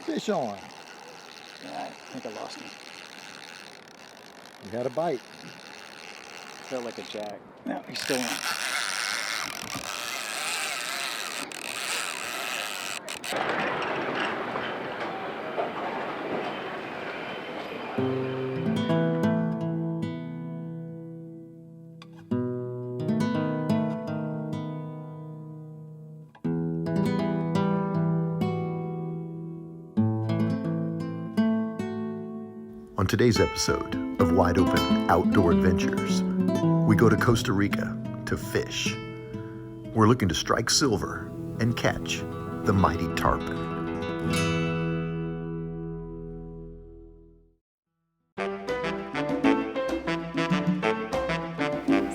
Fish on. I think I lost him. You got a bite. Felt like a jack. No, he's still on. On today's episode of Wide Open Outdoor Adventures, we go to Costa Rica to fish. We're looking to strike silver and catch the mighty tarpon.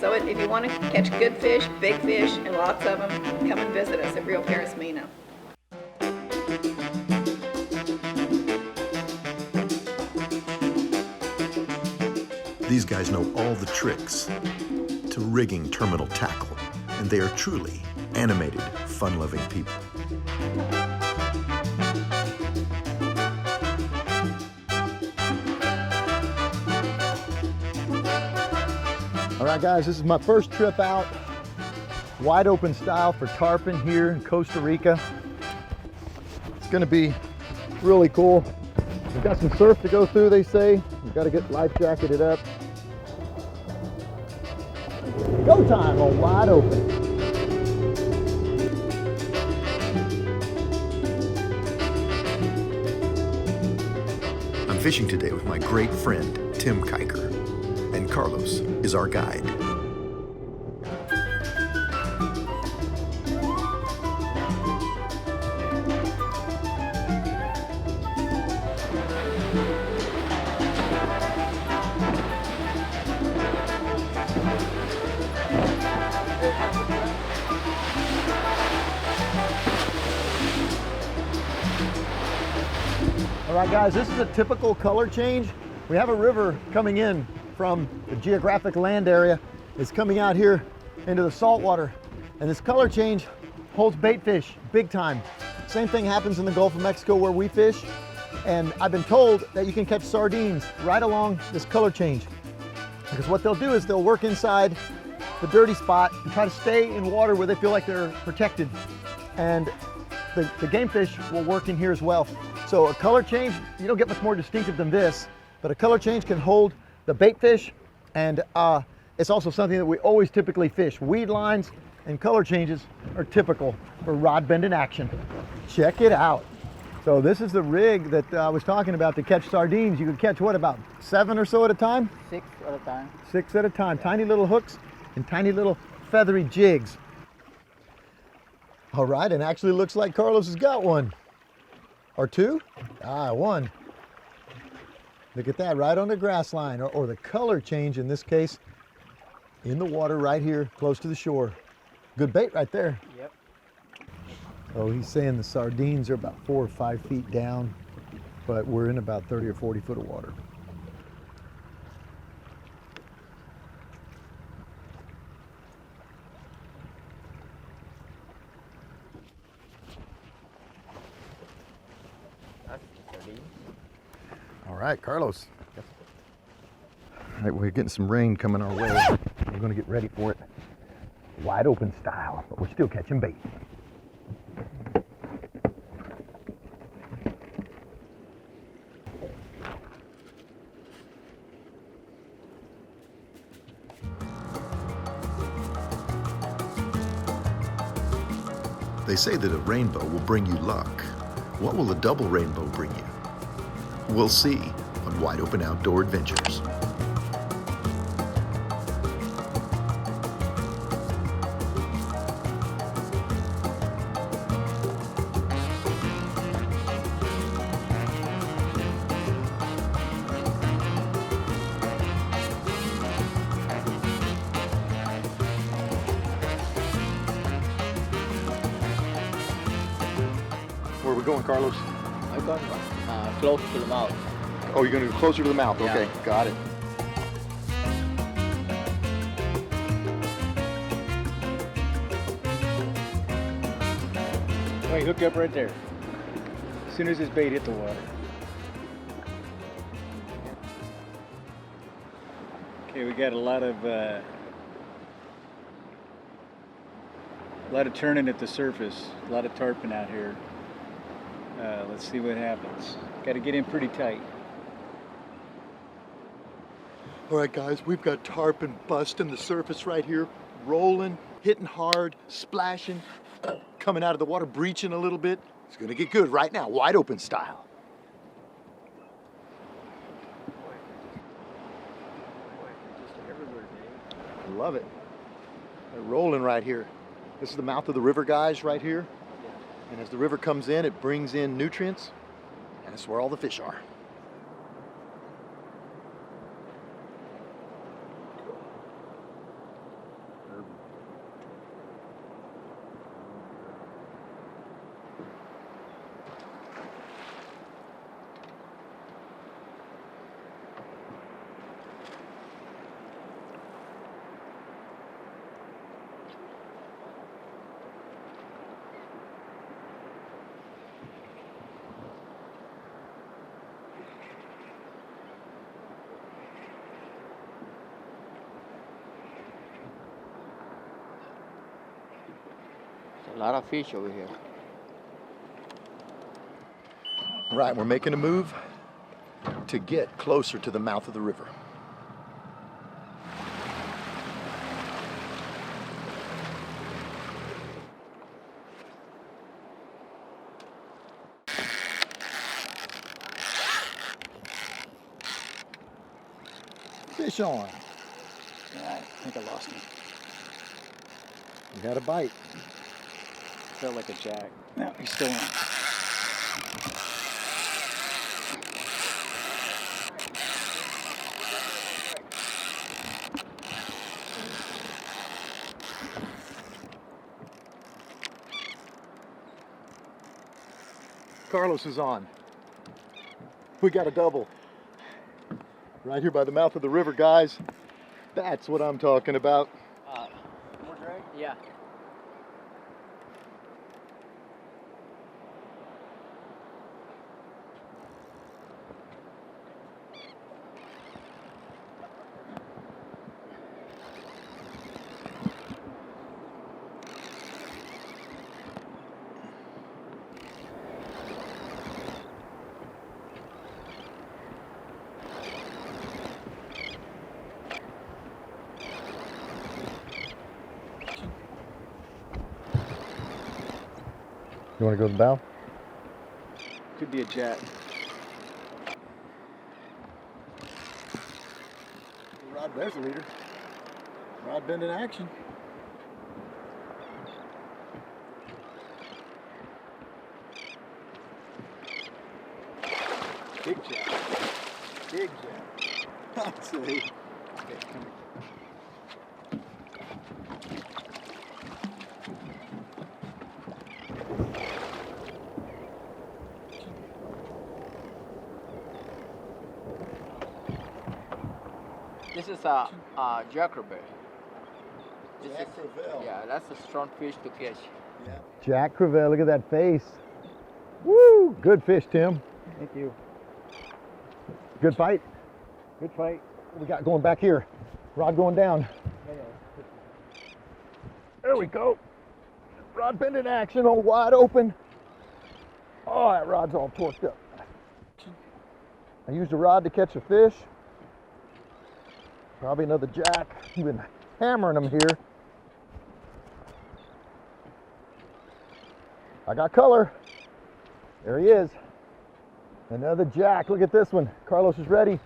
So if you want to catch good fish, big fish, and lots of them, come and visit us at Rio Parismina. These guys know all the tricks to rigging terminal tackle, and they are truly animated, fun-loving people. All right, guys, this is my first trip out, wide open style for tarpon here in Costa Rica. It's gonna be really cool. We've got some surf to go through, they say. We've got to get life jacketed up. Go time on Wide Open. I'm fishing today with my great friend, Tim Kiker, and Carlos is our guide. All right, guys, this is a typical color change. We have a river coming in from the geographic land area. It's coming out here into the saltwater, and this color change holds bait fish big time. Same thing happens in the Gulf of Mexico where we fish, and I've been told that you can catch sardines right along this color change, because what they'll do is they'll work inside the dirty spot and try to stay in water where they feel like they're protected, and the game fish will work in here as well. So a color change, you don't get much more distinctive than this, but a color change can hold the bait fish, and it's also something that we always typically fish. Weed lines and color changes are typical for rod bending action. Check it out. So this is the rig that I was talking about to catch sardines. You can catch what, about 7 or so at a time? 6 at a time. 6 at a time. Tiny little hooks and tiny little feathery jigs. All right, and actually looks like Carlos has got one. Or 2? One. Look at that, right on the grass line, or the color change in this case, in the water right here, close to the shore. Good bait right there. Yep. Oh, he's saying the sardines are about 4 or 5 feet down, but we're in about 30 or 40 foot of water. All right, Carlos. All right, we're getting some rain coming our way. We're gonna get ready for it. Wide open style, but we're still catching bait. They say that a rainbow will bring you luck. What will a double rainbow bring you? We'll see on Wide Open Outdoor Adventures. Where are we going, Carlos? I got close to the mouth. Oh, you're going to go closer to the mouth. Yeah. Okay, got it. Wait, hook up right there. As soon as his bait hit the water. Okay, we got a lot of turning at the surface, a lot of tarpon out here. Let's see what happens. Got to get in pretty tight. All right, guys, we've got tarpon busting the surface right here, rolling, hitting hard, splashing, coming out of the water, breaching a little bit. It's gonna get good right now, wide open style. Love it. They're rolling right here. This is the mouth of the river, guys, right here. And as the river comes in, it brings in nutrients, and that's where all the fish are. A lot of fish over here. Right, we're making a move to get closer to the mouth of the river. Fish on. I think I lost him. You had a bite. Felt like a jack. No, he's still on. Carlos is on. We got a double. Right here by the mouth of the river, guys. That's what I'm talking about. More drag? Yeah. You want to go to the bow? Could be a jack. Rod, there's the leader. Rod bend in action. Big jack. Big jack. I'd say. Okay, come here. This is a jackrabbit. Jack Crevalle. Yeah, that's a strong fish to catch. Yeah. Jack Crevalle, look at that face. Woo! Good fish, Tim. Thank you. Good fight. Good fight. What we got going back here? Rod going down. There we go. Rod bend in action, all wide open. Oh, that rod's all torqued up. I used a rod to catch a fish. Probably another jack. We've been hammering them here. I got color. There he is. Another jack. Look at this one. Carlos is ready.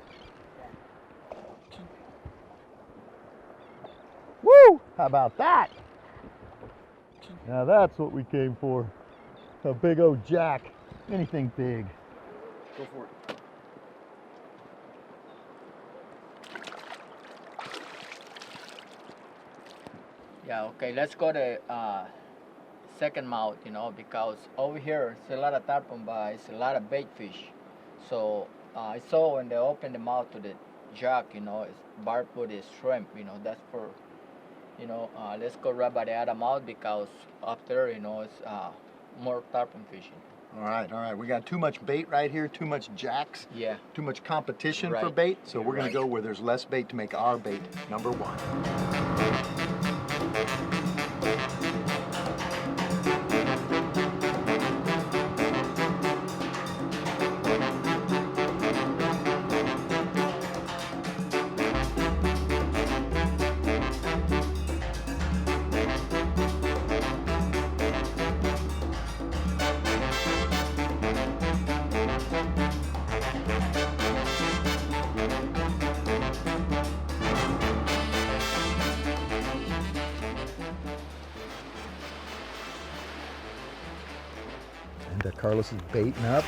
Woo! How about that? Now that's what we came for. A big old jack. Anything big. Go for it. Yeah, okay, let's go to second mouth, because over here it's a lot of tarpon, but it's a lot of bait fish. So I saw when they open the mouth to the jack, it's barb-foot is shrimp, that's for, let's go right by the other mouth because up there, it's more tarpon fishing. All right. We got too much bait right here, too much jacks, Yeah. too much competition for Right. bait. So we're gonna Right. go where there's less bait to make our bait number one. And Carlos is baiting up,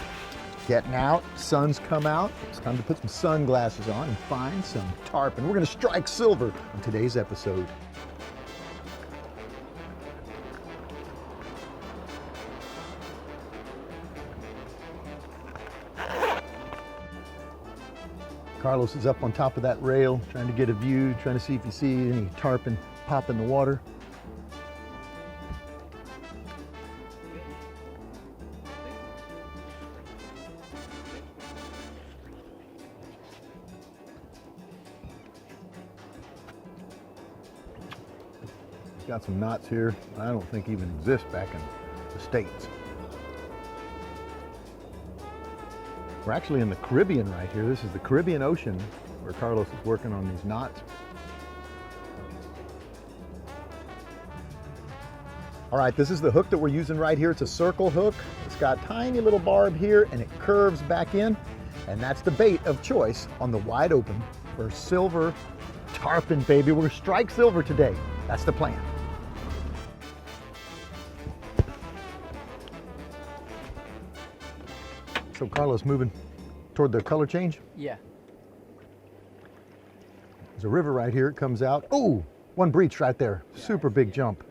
getting out, sun's come out. It's time to put some sunglasses on and find some tarpon. We're gonna strike silver on today's episode. Carlos is up on top of that rail, trying to get a view, trying to see if you see any tarpon pop in the water. Got some knots here I don't think even exist back in the States. We're actually in the Caribbean right here. This is the Caribbean Ocean where Carlos is working on these knots. All right, this is the hook that we're using right here. It's a circle hook. It's got a tiny little barb here and it curves back in. And that's the bait of choice on the wide open for silver tarpon, baby. We're gonna strike silver today. That's the plan. So Carlos moving toward the color change. Yeah. There's a river right here. It comes out. Oh, one breach right there. Super big jump.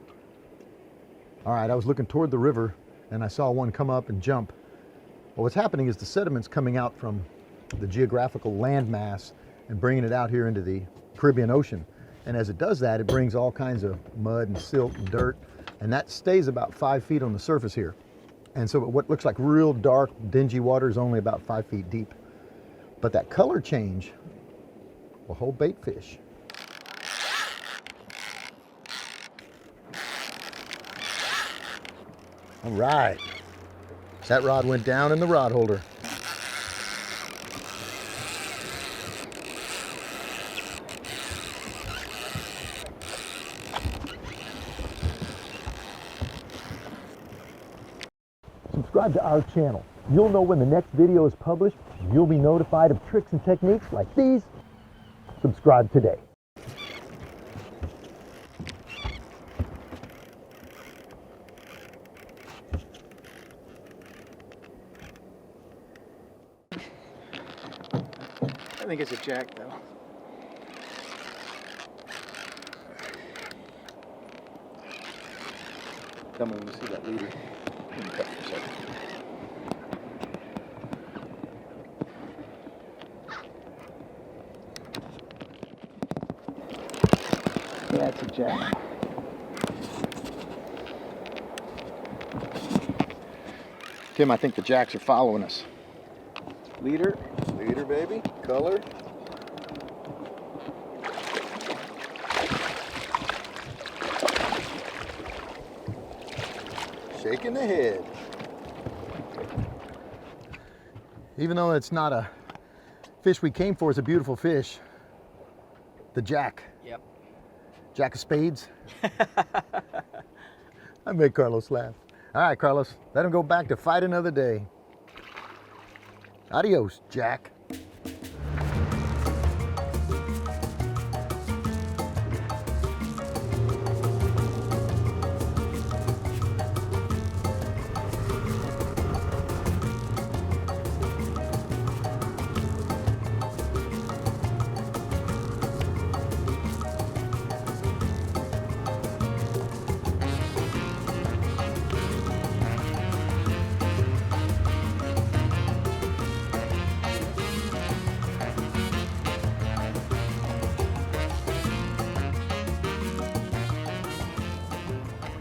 All right, I was looking toward the river and I saw one come up and jump. Well, what's happening is the sediment's coming out from the geographical landmass and bringing it out here into the Caribbean Ocean. And as it does that, it brings all kinds of mud and silt and dirt, and that stays about 5 feet on the surface here. And so what looks like real dark, dingy water is only about 5 feet deep. But that color change will hold bait fish. All right. That rod went down in the rod holder. Subscribe to our channel. You'll know when the next video is published. You'll be notified of tricks and techniques like these. Subscribe today. I think it's a jack, though. Tell me when you see that leader. Let me cut for a second. Yeah, it's a jack. Tim, I think the jacks are following us. Leader. Leader, baby. Color. Shaking the head. Even though it's not a fish we came for, it's a beautiful fish. The jack. Yep. Jack of spades. I made Carlos laugh. All right, Carlos, let him go back to fight another day. Adios, Jack.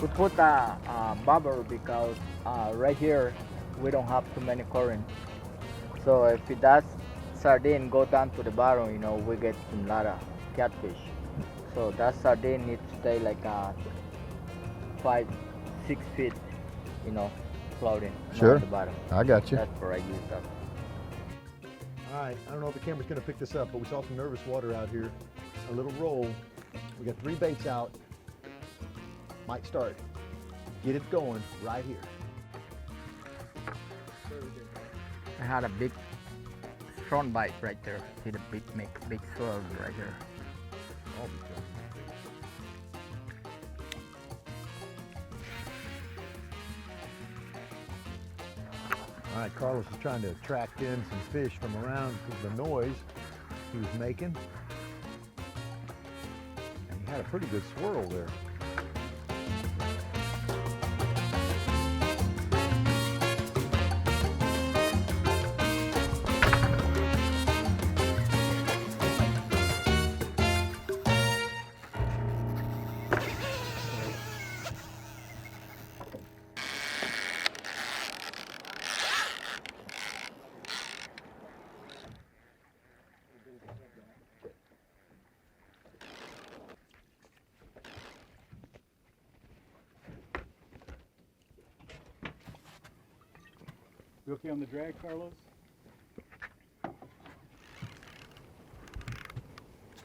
We put a bubble because right here we don't have too many current. So if that sardine go down to the bottom, you know, we get a lot of catfish. So that sardine needs to stay like 5-6 feet, you know, floating Sure. on the bottom. I got you. That's where I use that. All right, I don't know if the camera's gonna pick this up, but we saw some nervous water out here. A little roll. We got 3 baits out. Might start. Get it going right here. I had a big front bite right there. See the big swirl right there. I'll be fine. All right, Carlos is trying to attract in some fish from around the noise he was making. And he had a pretty good swirl there. You okay on the drag, Carlos?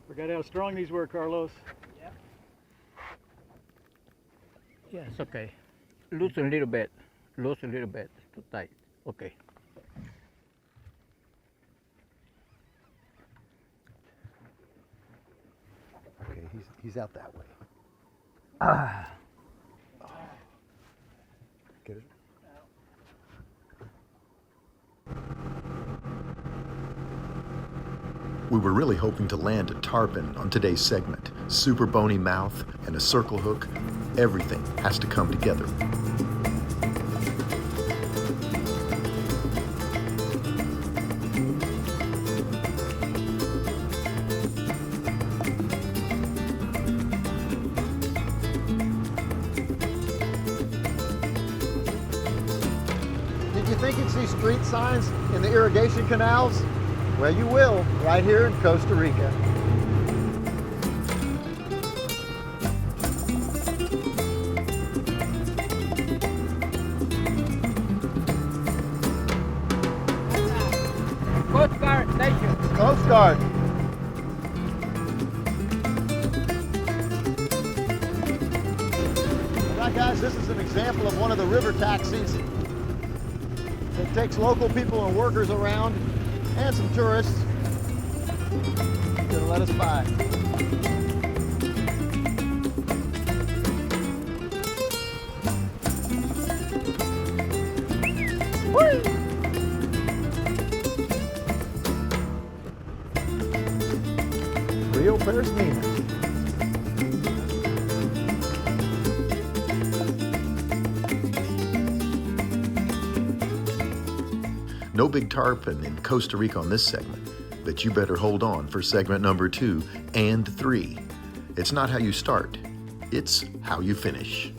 Forgot how strong these were, Carlos. Yeah, it's okay. Loosen a little bit. Loosen a little bit. It's too tight. Okay. Okay, he's out that way. Get it? We were really hoping to land a tarpon on today's segment. Super bony mouth and a circle hook. Everything has to come together. Did you think you'd see street signs in the irrigation canals? Well, you will, right here in Costa Rica. Coast Guard station. Coast Guard. All right, guys, this is an example of one of the river taxis. It takes local people and workers around and some tourists. Gonna let us by. Woo! Rio Parismina. No big tarpon in Costa Rica on this segment, but you better hold on for segment number 2 and 3. It's not how you start, it's how you finish.